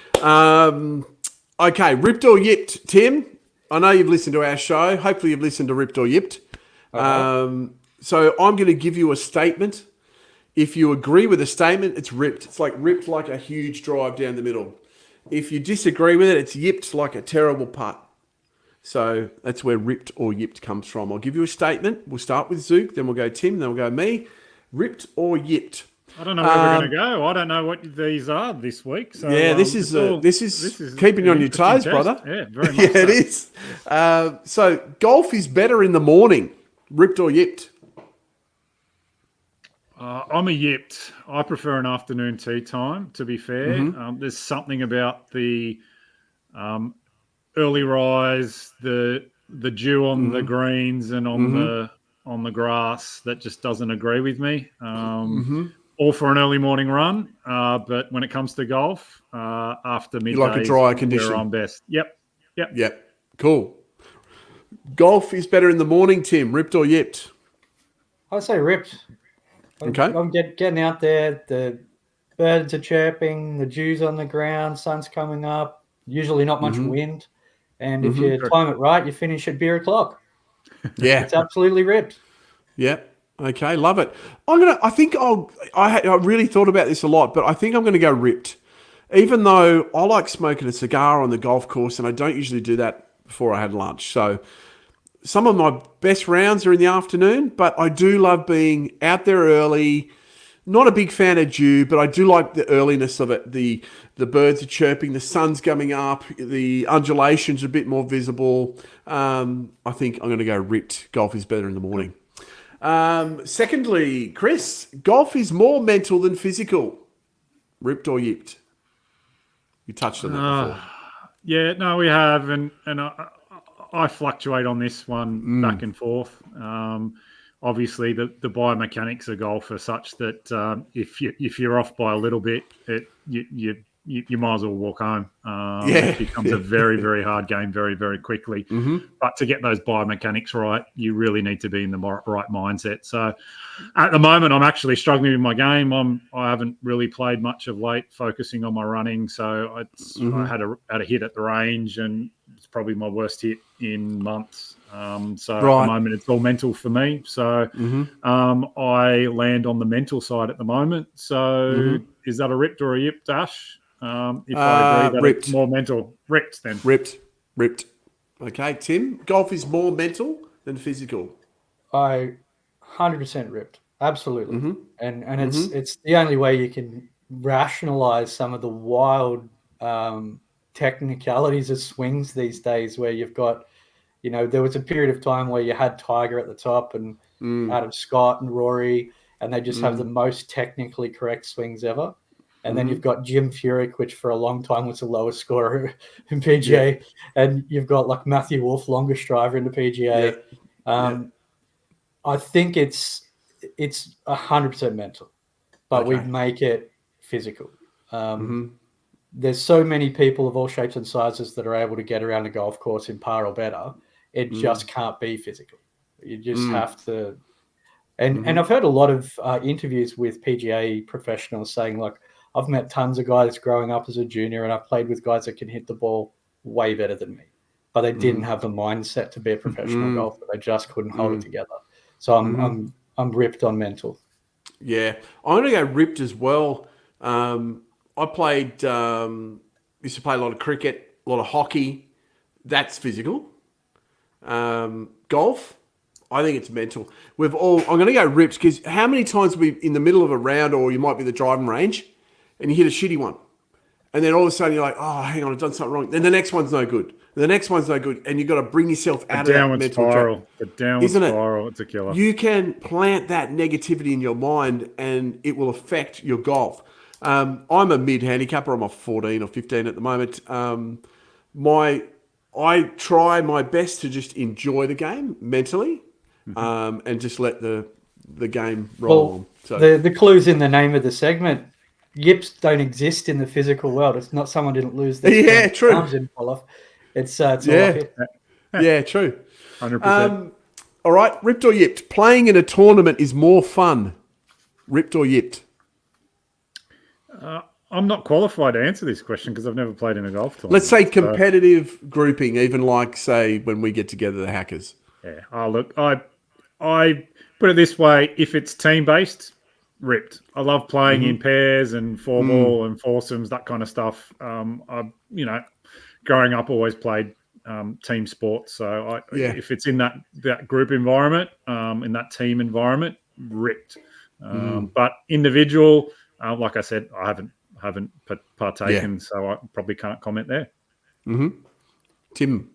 Okay, Ripped or Yipped, Tim. I know you've listened to our show. Hopefully you've listened to Ripped or Yipped. So I'm going to give you a statement. If you agree with the statement, it's ripped. It's like ripped like a huge drive down the middle. If you disagree with it, it's yipped like a terrible putt. So that's where ripped or yipped comes from. I'll give you a statement. We'll start with Zook, then we'll go Tim, then we'll go me. Ripped or yipped. I don't know where we're going to go. I don't know what these are this week. So yeah, this is keeping you on your toes, brother. Yeah, very much. Yeah, it is. So golf is better in the morning. Ripped or yipped? I'm a yipped. I prefer an afternoon tea time, to be fair. Mm-hmm. There's something about the early rise, the dew on the greens and on the grass that just doesn't agree with me. All for an early morning run, but when it comes to golf, after midday, you like a drier condition. Where I'm best. Yep. Cool. Golf is better in the morning, Tim. Ripped or yipped? I say ripped. Okay. I'm getting out there. The birds are chirping. The dew's on the ground. Sun's coming up. Usually not much wind. And if you time it right, you finish at beer o'clock. Yeah. It's absolutely ripped. Yeah. Okay. Love it. I really thought about this a lot, but I think I'm going to go ripped. Even though I like smoking a cigar on the golf course, and I don't usually do that before I had lunch. So some of my best rounds are in the afternoon, but I do love being out there early, Not a big fan of dew, but I do like the earliness of it. The birds are chirping, the sun's coming up, the undulations are a bit more visible. I think I'm going to go ripped. Golf is better in the morning. Secondly, Chris, golf is more mental than physical. Ripped or yipped? You touched on that before. Yeah, no, we have, and I fluctuate on this one back and forth. Obviously, the biomechanics of golf are such that if you're off by a little bit, you might as well walk home. It becomes a very, very hard game very, very quickly. But to get those biomechanics right, you really need to be in the right mindset. So at the moment, I'm actually struggling with my game. I haven't really played much of late, focusing on my running. So I had a hit at the range, and it's probably my worst hit in months. So at the moment, it's all mental for me. So I land on the mental side at the moment. So is that a ripped or a yipped, Dash? If I agree that ripped. It's more mental. Ripped then. Ripped. Okay, Tim, golf is more mental than physical. I 100% ripped. Absolutely. And it's the only way you can rationalize some of the wild technicalities of swings these days, where you've got, there was a period of time where you had Tiger at the top and Adam Scott and Rory, and they just have the most technically correct swings ever. And then you've got Jim Furyk, which for a long time was the lowest scorer in PGA. And you've got like Matthew Wolff, longest driver in the PGA. I think it's 100% mental, but we make it physical. There's so many people of all shapes and sizes that are able to get around a golf course in par or better. It just can't be physical. You just have to. And I've heard a lot of interviews with PGA professionals saying, like, I've met tons of guys growing up as a junior, and I've played with guys that can hit the ball way better than me, but they didn't have the mindset to be a professional golfer. They just couldn't hold it together. So I'm ripped on mental. Yeah, I'm going to go ripped as well. I played, used to play a lot of cricket, a lot of hockey. That's physical. Golf, I think it's mental. I'm going to go ripped, because how many times we in the middle of a round, or you might be the driving range, and you hit a shitty one, and then all of a sudden you're like, oh, hang on, I've done something wrong. Then the next one's no good. The next one's no good, and you've got to bring yourself out of that mental spiral. The downward spiral, it's a killer. You can plant that negativity in your mind, and it will affect your golf. I'm a mid-handicapper. I'm a 14 or 15 at the moment. I try my best to just enjoy the game mentally, and just let the game roll on. So the clue's in the name of the segment. Yips don't exist in the physical world. It's not someone didn't lose their arms in fall off. It's all hit. Yeah, true. 100%. All right, ripped or yipped? Playing in a tournament is more fun. Ripped or yipped? I'm not qualified to answer this question because I've never played in a golf tournament. Let's say competitive grouping, even like, say, when we get together, the Hackers. Yeah. Oh, look, I put it this way: if it's team-based, ripped. I love playing in pairs and four ball and foursomes, that kind of stuff. Growing up, always played team sports. So if it's in that group environment, in that team environment, ripped. But individual, like I said, I haven't partaken, so I probably can't comment there. Tim?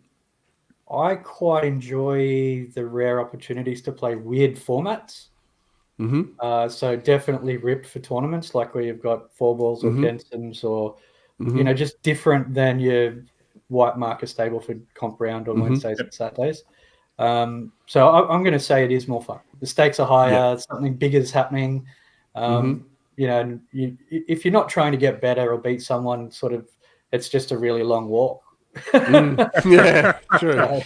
I quite enjoy the rare opportunities to play weird formats. So definitely ripped for tournaments, like where you've got four balls or Jensen's, or just different than your white marker Stableford comp round on Wednesdays and Saturdays. So I'm going to say it is more fun. The stakes are higher. Something bigger is happening. If you're not trying to get better or beat someone, it's just a really long walk. Yeah, true.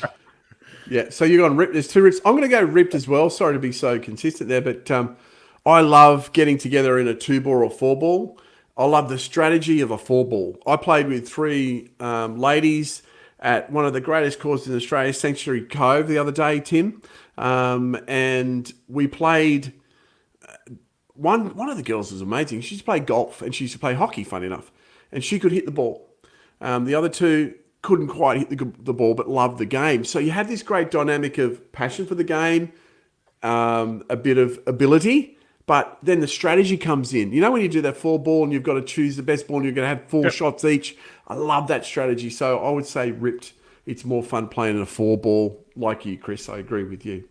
Yeah, so you're going ripped. There's two rips. I'm going to go ripped as well. Sorry to be so consistent there, but I love getting together in a 2-ball or 4-ball. I love the strategy of a 4-ball. I played with 3 ladies at one of the greatest courses in Australia, Sanctuary Cove, the other day, Tim. And we played... One of the girls was amazing. She used to play golf, and she used to play hockey, funny enough. And she could hit the ball. The other 2... couldn't quite hit the ball, but loved the game. So you have this great dynamic of passion for the game, a bit of ability, But then the strategy comes in. You know, when you do that 4-ball and you've got to choose the best ball and you're going to have 4 shots each. I love that strategy. So I would say Ripped, it's more fun playing in a 4-ball like you, Chris. I agree with you.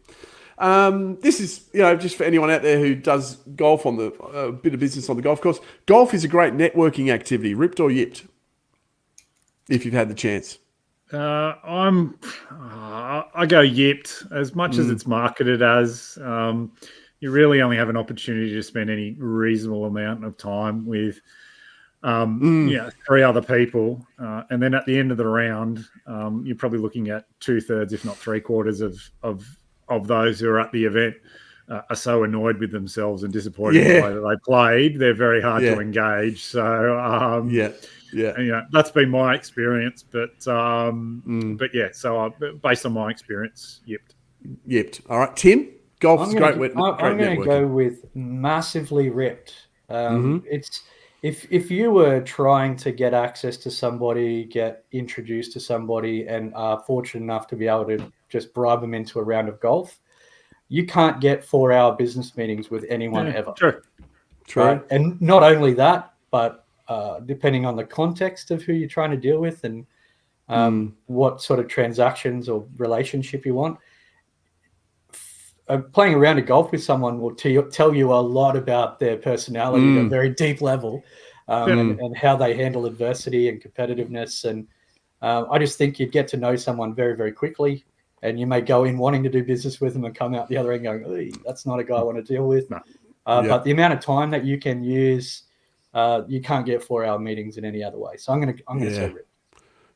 This is, just for anyone out there who does golf on the bit of business on the golf course. Golf is a great networking activity. Ripped or Yipped? If you've had the chance. I go Yipped. As much as it's marketed as, you really only have an opportunity to spend any reasonable amount of time with 3 other people. And then at the end of the round, you're probably looking at 2/3, if not 3/4 of those who are at the event are so annoyed with themselves and disappointed in the way that they played. They're very hard to engage. So, that's been my experience. But yeah, so based on my experience, Yipped. All right, Tim? Golf is great. I'm going to go with massively Ripped. It's if you were trying to get access to somebody, get introduced to somebody, and are fortunate enough to be able to just bribe them into a round of golf, you can't get 4-hour business meetings with anyone ever. True. Right? And not only that, but depending on the context of who you're trying to deal with and what sort of transactions or relationship you want. Playing a round of golf with someone will tell you a lot about their personality at a very deep level and how they handle adversity and competitiveness. And I just think you'd get to know someone very, very quickly. And you may go in wanting to do business with them and come out the other end going, that's not a guy I want to deal with. No. But the amount of time that you can use, you can't get 4-hour meetings in any other way. So I'm going to say Ripped.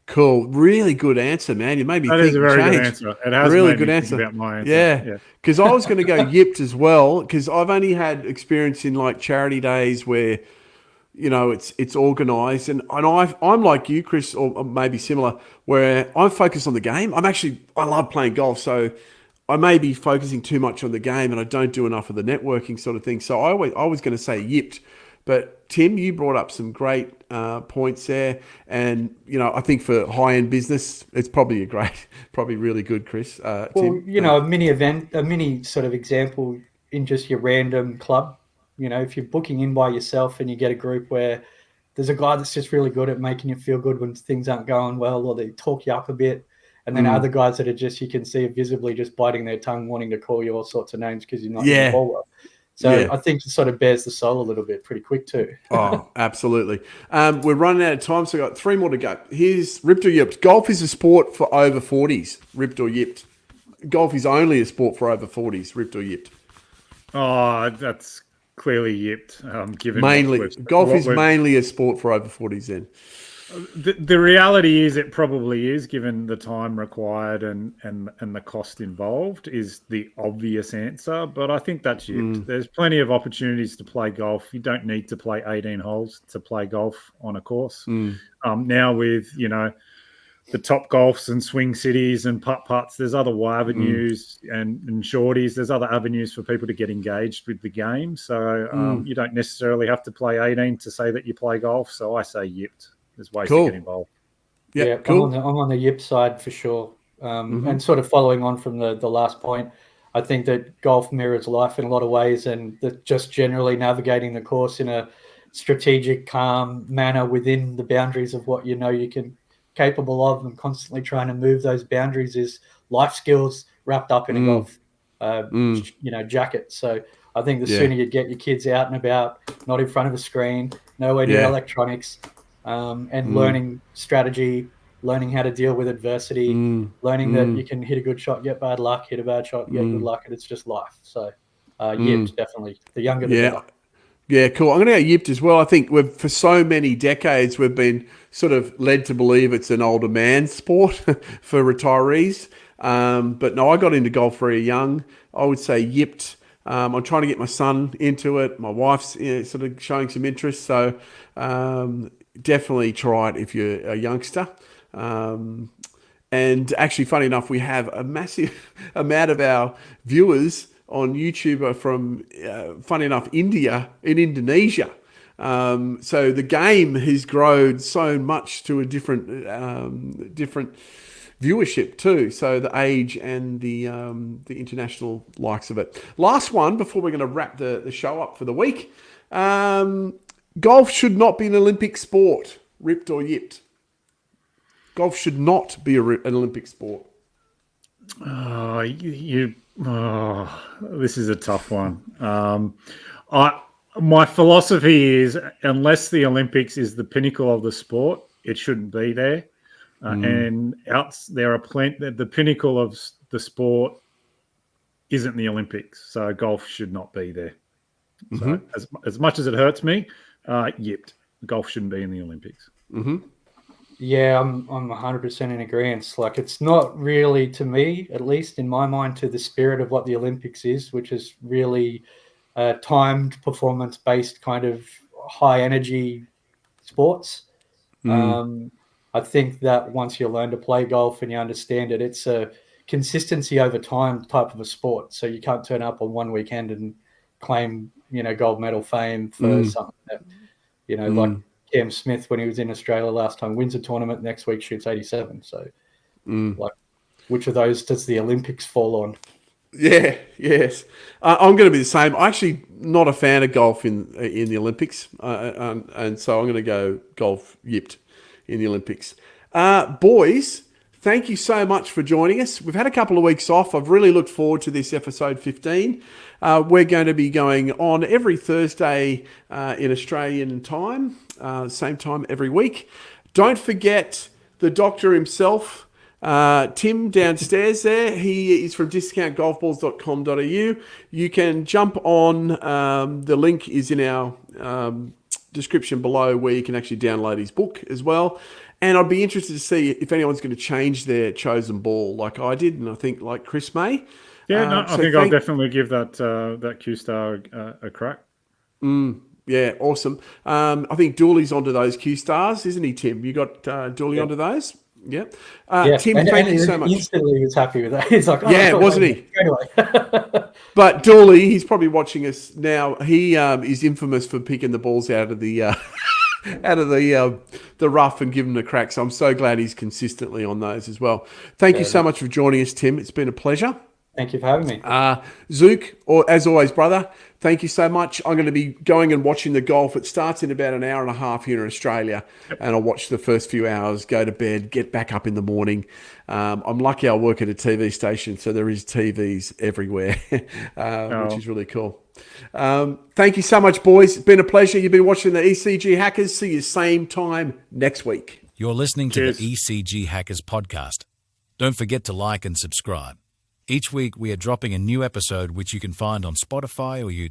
Cool. Really good answer, man. You made me think. That is a very good answer. It has really made good me answer. think about my answer. Yeah. Because I was going to go Yipped as well, because I've only had experience in like charity days where, it's organised. And I'm like you, Chris, or maybe similar, where I'm focused on the game. I love playing golf. So I may be focusing too much on the game and I don't do enough of the networking sort of thing. So I was going to say Yipped. But Tim, you brought up some great points there, and I think for high-end business, it's probably really good, Chris. Tim? A mini sort of example in just your random club. If you're booking in by yourself and you get a group where there's a guy that's just really good at making you feel good when things aren't going well, or they talk you up a bit, and then other guys that are just, you can see visibly just biting their tongue, wanting to call you all sorts of names because you're not in the ball well. So I think it sort of bears the soul a little bit pretty quick too. Oh, absolutely. We're running out of time, so I've got 3 more to go. Here's Ripped or Yipped. Golf is a sport for over 40s. Ripped or Yipped. Golf is only a sport for over 40s. Ripped or Yipped. Oh, that's clearly Yipped. Golf is mainly a sport for over 40s then. The reality is it probably is, given the time required and the cost involved, is the obvious answer. But I think that's Yipped. There's plenty of opportunities to play golf. You don't need to play 18 holes to play golf on a course. Now with, the top golfs and swing cities and putt-putts, there's other avenues and shorties. There's other avenues for people to get engaged with the game. So you don't necessarily have to play 18 to say that you play golf. So I say Yipped. There's ways to get involved. Yeah, cool. I'm on the Yipped side for sure. And sort of following on from the last point, I think that golf mirrors life in a lot of ways, and that just generally navigating the course in a strategic, calm manner within the boundaries of what you can capable of, and constantly trying to move those boundaries is life skills wrapped up in a golf jacket. So I think the sooner you get your kids out and about, not in front of a screen, nowhere near electronics, and learning strategy, learning how to deal with adversity, learning that you can hit a good shot, get bad luck, hit a bad shot, get good luck, and it's just life. So Yipped, definitely. The younger the better. Yeah, cool. I'm going to go Yipped as well. I think for so many decades, we've been sort of led to believe it's an older man's sport for retirees. But no, I got into golf very young. I would say Yipped. I'm trying to get my son into it. My wife's sort of showing some interest. So definitely try it if you're a youngster. And actually, funny enough, we have a massive amount of our viewers on YouTube are from, funny enough, Indonesia. So the game has grown so much to a different viewership too. So the age and the international likes of it. Last one before we're going to wrap the show up for the week. Golf should not be an Olympic sport. Ripped or yipped? Golf should not be an Olympic sport. This is a tough one. My philosophy is, unless the Olympics is the pinnacle of the sport, it shouldn't be there. And there are plenty. The pinnacle of the sport isn't the Olympics, so golf should not be there. So as much as it hurts me, yipped. Golf shouldn't be in the Olympics. Yeah, I'm 100% in agreement. Like, it's not really, to me, at least in my mind, to the spirit of what the Olympics is, which is really timed, performance-based kind of high-energy sports. I think that once you learn to play golf and you understand it, it's a consistency over time type of a sport. So you can't turn up on one weekend and claim, gold medal fame for something that, like Cam Smith when he was in Australia last time, wins a tournament, next week shoots 87. So, like, which of those does the Olympics fall on? Yeah, yes. I'm going to be the same. I'm actually not a fan of golf in the Olympics, and so I'm going to go golf yipped in the Olympics. Boys, thank you so much for joining us. We've had a couple of weeks off. I've really looked forward to this episode 15. We're going to be going on every Thursday in Australian time, same time every week. Don't forget the doctor himself, Tim downstairs there. He is from discountgolfballs.com.au. You can jump on, the link is in our description below, where you can actually download his book as well. And I'd be interested to see if anyone's going to change their chosen ball like I did, and I think like Chris may. Yeah, I think I'll definitely give that Q-Star a crack. Yeah, awesome. I think Dooley's onto those Q-Stars, isn't he, Tim? You got Dooley onto those? Yeah. Tim, thank you so much. Instantly he was happy with that. He's like, wasn't he? Anyway. But Dooley, he's probably watching us now. He is infamous for picking the balls out of the the rough and giving them a crack. So I'm so glad he's consistently on those as well. Thank you so much for joining us, Tim. It's been a pleasure. Thank you for having me. Zook, or as always, brother, thank you so much. I'm going to be going and watching the golf. It starts in about an hour and a half here in Australia, and I'll watch the first few hours, go to bed, get back up in the morning. I'm lucky I work at a TV station, so there is TVs everywhere, which is really cool. Thank you so much, boys. It's been a pleasure. You've been watching the ECG Hackers. See you same time next week. You're listening to the ECG Hackers Podcast. Don't forget to like and subscribe. Each week we are dropping a new episode which you can find on Spotify or YouTube.